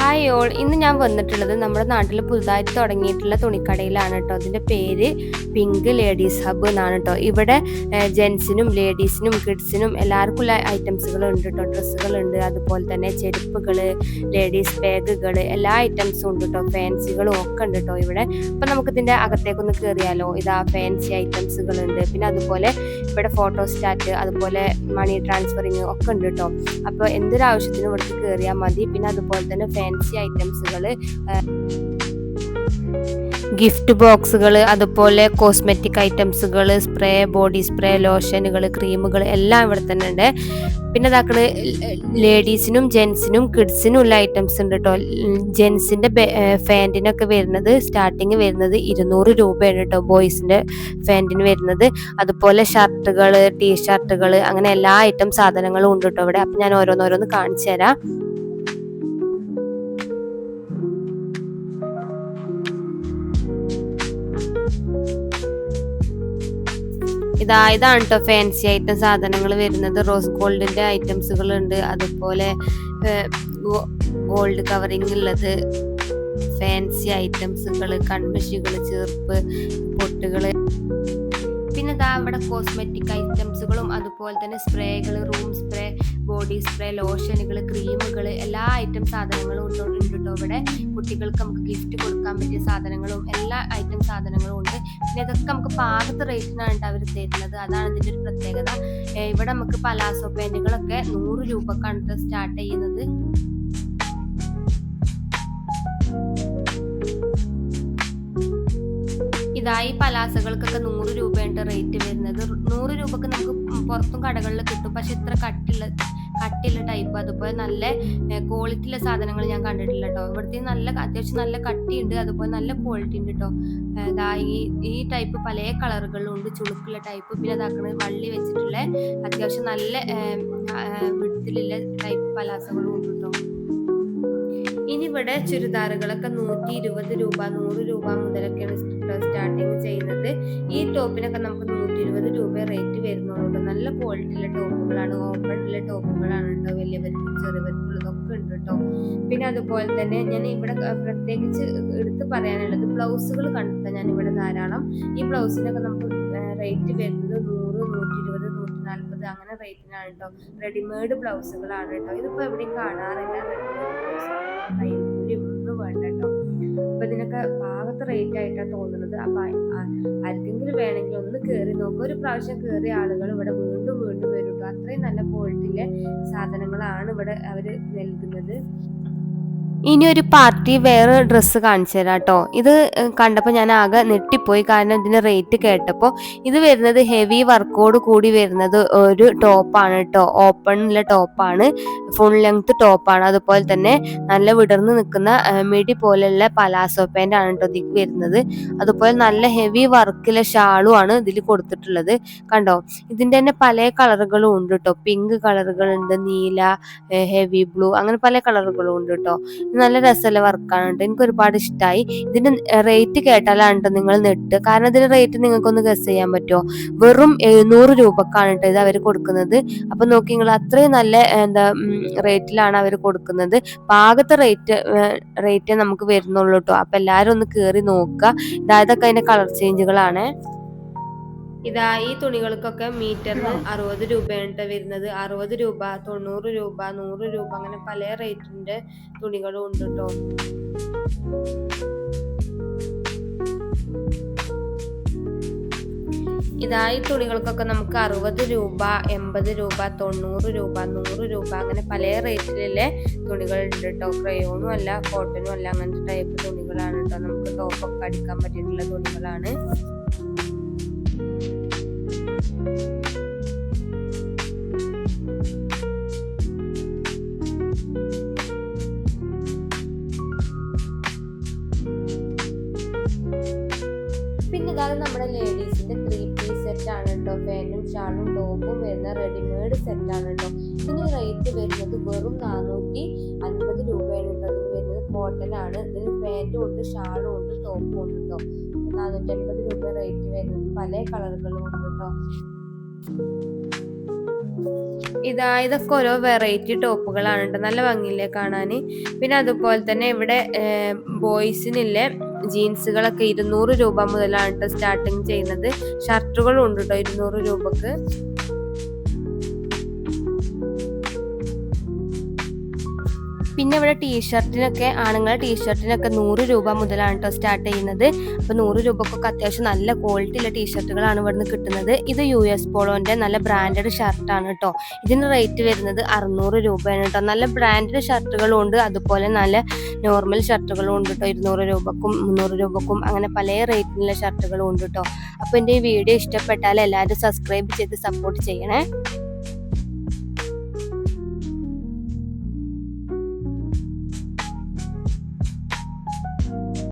Hi all, ഇന്ന് ഞാൻ വന്നിട്ടുള്ളത് നമ്മുടെ നാട്ടിൽ പുതുതായിട്ട് തുടങ്ങിയിട്ടുള്ള തുണിക്കടയിലാണ് കേട്ടോ. അതിൻ്റെ പേര് പിങ്ക് ലേഡീസ് ഹബ്ബ് എന്നാണ് കേട്ടോ. ഇവിടെ ജെൻസിനും ലേഡീസിനും കിഡ്സിനും എല്ലാവർക്കും ഉള്ള ഐറ്റംസുകൾ ഉണ്ട് കേട്ടോ. ഡ്രസ്സുകളുണ്ട്, അതുപോലെ തന്നെ ചെരുപ്പുകൾ, ലേഡീസ് ബാഗുകൾ, എല്ലാ ഐറ്റംസും ഉണ്ട് കേട്ടോ. ഫാൻസികളും ഒക്കെ ഉണ്ട് കേട്ടോ ഇവിടെ. അപ്പം നമുക്കിതിൻ്റെ അകത്തേക്കൊന്ന് കയറിയാലോ. ഇതാ ഫാൻസി ഐറ്റംസുകളുണ്ട്, പിന്നെ അതുപോലെ ഇവിടെ ഫോട്ടോസ്റ്റാറ്റ്, അതുപോലെ മണി ട്രാൻസ്ഫറിങ് ഒക്കെ ഉണ്ട് കേട്ടോ. അപ്പോൾ എന്തൊരാവശ്യത്തിനും ഇവിടേക്ക് കയറിയാൽ മതി. പിന്നെ അതുപോലെ തന്നെ ഫാൻസി ഐറ്റംസുകൾ, ഗിഫ്റ്റ് ബോക്സുകൾ, അതുപോലെ കോസ്മെറ്റിക് ഐറ്റംസുകൾ, സ്പ്രേ, ബോഡി സ്പ്രേ, ലോഷനുകൾ, ക്രീമുകൾ എല്ലാം ഇവിടെ തന്നെ ഉണ്ട്. പിന്നെ ഇതാക്കള് ലേഡീസിനും ജെൻസിനും കിഡ്സിനും ഉള്ള ഐറ്റംസ് ഉണ്ട് കേട്ടോ. ജെൻസിൻ്റെ ഫാൻറ്റിനൊക്കെ വരുന്നത് സ്റ്റാർട്ടിങ് വരുന്നത് 200 രൂപയാണ് കേട്ടോ, ബോയ്സിൻ്റെ ഫാൻറ്റിന് വരുന്നത്. അതുപോലെ ഷർട്ടുകൾ, ടീഷർട്ടുകൾ, അങ്ങനെ എല്ലാ ഐറ്റം സാധനങ്ങളും ഉണ്ട് കേട്ടോ ഇവിടെ. അപ്പം ഞാൻ ഓരോന്നോരോന്ന് കാണിച്ചു തരാം. ഇതാണ് കേട്ടോ ഫാൻസി ഐറ്റം സാധനങ്ങൾ വരുന്നത്. റോസ് ഗോൾഡിന്റെ ഐറ്റംസുകൾ ഉണ്ട്, അതുപോലെ ഗോൾഡ് കവറിങ് ഉള്ളത്, ഫാൻസി ഐറ്റംസുകൾ, കൺമഷികൾ, ചെറുപ്പ്, പൊട്ടുകൾ. പിന്നെ ഇവിടെ കോസ്മെറ്റിക് ഐറ്റംസുകളും അതുപോലെ തന്നെ സ്പ്രേകൾ, റൂം സ്പ്രേ, ബോഡി സ്പ്രേ, ലോഷനുകൾ, ക്രീമുകൾ, എല്ലാ ഐറ്റം സാധനങ്ങളും ഉണ്ട് കേട്ടോ ഇവിടെ. കുട്ടികൾക്ക് നമുക്ക് ഗിഫ്റ്റ് കൊടുക്കാൻ പറ്റിയ സാധനങ്ങളും എല്ലാ ഐറ്റം സാധനങ്ങളും ഉണ്ട്. പിന്നെ ഇതൊക്കെ നമുക്ക് പാകത്തെ റേറ്റിനാണ് അവർ തരുന്നത്. അതാണ് ഇതിൻ്റെ ഒരു പ്രത്യേകത. ഇവിടെ നമുക്ക് പലാസോ പാൻറ്റുകളൊക്കെ 100 രൂപക്കാണ് സ്റ്റാർട്ട് ചെയ്യുന്നത്. ഈ പലാസകൾക്കൊക്കെ 100 രൂപയാണ് റേറ്റ് വരുന്നത്. 100 രൂപക്ക് നമുക്ക് പുറത്തും കടകളിൽ കിട്ടും, പക്ഷെ ഇത്ര കട്ടിയുള്ള ടൈപ്പ്, അതുപോലെ നല്ല ക്വാളിറ്റിയുള്ള സാധനങ്ങൾ ഞാൻ കണ്ടിട്ടില്ല കേട്ടോ. ഇവിടുത്തെ അത്യാവശ്യം നല്ല കട്ടിയുണ്ട്, അതുപോലെ നല്ല ക്വാളിറ്റി ഉണ്ട് കേട്ടോ. ഈ ടൈപ്പ് പല കളറുകളിലും ഉണ്ട്, ചുളുക്കുള്ള ടൈപ്പ്, പിന്നെ അതാക്കുന്നത് വള്ളി വെച്ചിട്ടുള്ള അത്യാവശ്യം നല്ല വിടത്തിലുള്ള ടൈപ്പ് പലാസകളും ഉണ്ട് കേട്ടോ. ഇനി ഇവിടെ ചുരിദാറുകളൊക്കെ 120 രൂപ, 100 രൂപ മുതലൊക്കെയാണ് സ്റ്റാർട്ടിങ് ചെയ്യുന്നത്. ഈ ടോപ്പിനൊക്കെ നമുക്ക് 120 രൂപ റേറ്റ് വരുന്നുള്ളൂ. നല്ല ക്വാളിറ്റിയുള്ള ടോപ്പുകളാണ്, ഓപ്പൺ ഉള്ള ടോപ്പുകളാണ് കേട്ടോ. വലിയവർക്കും ചെറിയവർക്കുള്ളതൊക്കെ ഉണ്ട് കേട്ടോ. പിന്നെ അതുപോലെ തന്നെ ഞാൻ ഇവിടെ പ്രത്യേകിച്ച് എടുത്ത് പറയാനുള്ളത് ബ്ലൗസുകൾ കണ്ടിട്ട് ഞാൻ ഇവിടെ ധാരാളം. ഈ ബ്ലൗസിനൊക്കെ നമുക്ക് റേറ്റ് വരുന്നത് 100, 120, 140 അങ്ങനെ റേറ്റിനാണ് കേട്ടോ. റെഡിമെയ്ഡ് ബ്ലൗസുകളാണ് കേട്ടോ. ഇതിപ്പോൾ എവിടെയും കാണാറില്ല. തയ്യൽക്കൂലി ഒന്നും വേണ്ട കേട്ടോ. അപ്പൊ ഇതിനൊക്കെ പാകത്തെ റേറ്റ് ആയിട്ടാണ് തോന്നുന്നത്. അപ്പൊ ആർക്കെങ്കിലും വേണമെങ്കിൽ ഒന്ന് കയറി നോക്കുക. ഒരു പ്രാവശ്യം കയറിയ ആളുകൾ ഇവിടെ വീണ്ടും വീണ്ടും വരും കേട്ടോ. അത്രയും നല്ല ക്വാളിറ്റിയിലെ സാധനങ്ങളാണ് ഇവിടെ അവര് നൽകുന്നത്. ഇനി ഒരു പാർട്ടി വെയർ ഡ്രസ്സ് കാണിച്ചു തരാം കേട്ടോ. ഇത് കണ്ടപ്പോൾ ഞാൻ ആകെ നെട്ടിപ്പോയി, കാരണം ഇതിന്റെ റേറ്റ് കേട്ടപ്പോൾ. ഇത് വരുന്നത് ഹെവി വർക്കോട് കൂടി വരുന്നത് ഒരു ടോപ്പാണ് കേട്ടോ. ഓപ്പണിലെ ടോപ്പാണ്, ഫുൾ ലെങ്ത് ടോപ്പാണ്. അതുപോലെ തന്നെ നല്ല വിടർന്ന് നിൽക്കുന്ന മിഡി പോലെയുള്ള പലാസോ പാൻ്റ് ആണ് കേട്ടോ ഇതിൽ വരുന്നത്. അതുപോലെ നല്ല ഹെവി വർക്കിലെ ഷാളും ആണ് ഇതിൽ കൊടുത്തിട്ടുള്ളത്. കണ്ടോ, ഇതിന്റെ തന്നെ പല കളറുകളും ഉണ്ട് കേട്ടോ. പിങ്ക് കളറുകളുണ്ട്, നീല, ഹെവി ബ്ലൂ, അങ്ങനെ പല കളറുകളും ഉണ്ട് കേട്ടോ. നല്ല രസമുള്ള വർക്കാണ് കേട്ടോ. എനിക്ക് ഒരുപാട് ഇഷ്ടമായി. ഇതിന്റെ റേറ്റ് കേട്ടാലാണ് നിങ്ങൾ നെട്ട്, കാരണം ഇതിന്റെ റേറ്റ് നിങ്ങൾക്കൊന്ന് ഗസ് ചെയ്യാൻ പറ്റുമോ? വെറും 700 രൂപക്കാണ് കേട്ടോ ഇത് അവർ കൊടുക്കുന്നത്. അപ്പൊ നോക്കി നിങ്ങൾ, അത്രയും നല്ല റേറ്റിലാണ് അവർ കൊടുക്കുന്നത്. പാകത്തെ റേറ്റ് നമുക്ക് വരുന്നുള്ളൂ കേട്ടോ. അപ്പൊ എല്ലാരും ഒന്ന് കേറി നോക്കുക. ഇതൊക്കെ അതിന്റെ കളർ ചേഞ്ചുകളാണ്. ഈ തുണികൾക്കൊക്കെ മീറ്ററിന് 60 രൂപയാണ് വരുന്നത്. 60 രൂപ, 90 രൂപ, 100 രൂപ, അങ്ങനെ പല റേറ്റിന്റെ തുണികളും ഉണ്ട് കേട്ടോ. ഈ തുണികൾക്കൊക്കെ നമുക്ക് 60 രൂപ, 80 രൂപ, 90 രൂപ, 100 രൂപ, അങ്ങനെ പല റേറ്റിലെ തുണികൾ ഉണ്ട് കേട്ടോ. ക്രയോണും അല്ല, കോട്ടനും അല്ല, അങ്ങനത്തെ ടൈപ്പ് തുണികളാണ് കേട്ടോ. നമുക്ക് ടോപ്പൊക്കെ അടിക്കാൻ പറ്റിയിട്ടുള്ള തുണികളാണ്. പിന്നെ നമ്മുടെ ലേഡീസിന്റെ 3 പീസ് സെറ്റ് ആണ് കേട്ടോ. പാന്റും ഷാളും ടോപ്പും വരുന്ന റെഡിമെയ്ഡ് സെറ്റ് ആണ് കേട്ടോ. ഇതിന് റേറ്റ് വരുന്നത് വെറും 450 രൂപയാണ് കേട്ടോ. ഇതിന് വരുന്നത് കോട്ടൺ ആണ്. ഇതിന് പാന്റും ഉണ്ട്, ഷാളും ഉണ്ട്, ടോപ്പും ഉണ്ട് കേട്ടോ. 450 രൂപ റേറ്റ് വരുന്നത്. പല കളറുകളും ഉണ്ട് കേട്ടോ. ഇതൊക്കെ ഓരോ വെറൈറ്റി ടോപ്പുകളാണ് കേട്ടോ. നല്ല ഭംഗിയില്ലേ കാണാൻ. പിന്നെ അതുപോലെ തന്നെ ഇവിടെ ബോയ്സിനില്ലേ ജീൻസുകളൊക്കെ 200 രൂപ മുതലാണ് കേട്ടോ സ്റ്റാർട്ടിങ് ചെയ്യുന്നത്. ഷർട്ടുകളും ഉണ്ട് കേട്ടോ 200 രൂപക്ക്. പിന്നെ ഇവിടെ ടീഷർട്ടിനൊക്കെ ആണുങ്ങളെ ടീഷർട്ടിനൊക്കെ 100 രൂപ മുതലാണ് കേട്ടോ സ്റ്റാർട്ട് ചെയ്യുന്നത്. അപ്പോൾ 100 രൂപക്കൊക്കെ അത്യാവശ്യം നല്ല ക്വാളിറ്റിയുള്ള ടീഷർട്ടുകളാണ് ഇവിടുന്ന് കിട്ടുന്നത്. ഇത് US പോളോൻ്റെ നല്ല ബ്രാൻഡഡ് ഷർട്ടാണ് കേട്ടോ. ഇതിന് റേറ്റ് വരുന്നത് 600 രൂപയാണ് കേട്ടോ. നല്ല ബ്രാൻഡഡ് ഷർട്ടുകളും ഉണ്ട്, അതുപോലെ നല്ല നോർമൽ ഷർട്ടുകളും ഉണ്ട് കേട്ടോ. 200 രൂപക്കും 300 രൂപക്കും അങ്ങനെ പല റേറ്റിലുള്ള ഷർട്ടുകളും ഉണ്ട് കേട്ടോ. അപ്പോൾ എൻ്റെ ഈ വീഡിയോ ഇഷ്ടപ്പെട്ടാൽ എല്ലാവരും സബ്സ്ക്രൈബ് ചെയ്ത് സപ്പോർട്ട് ചെയ്യണേ.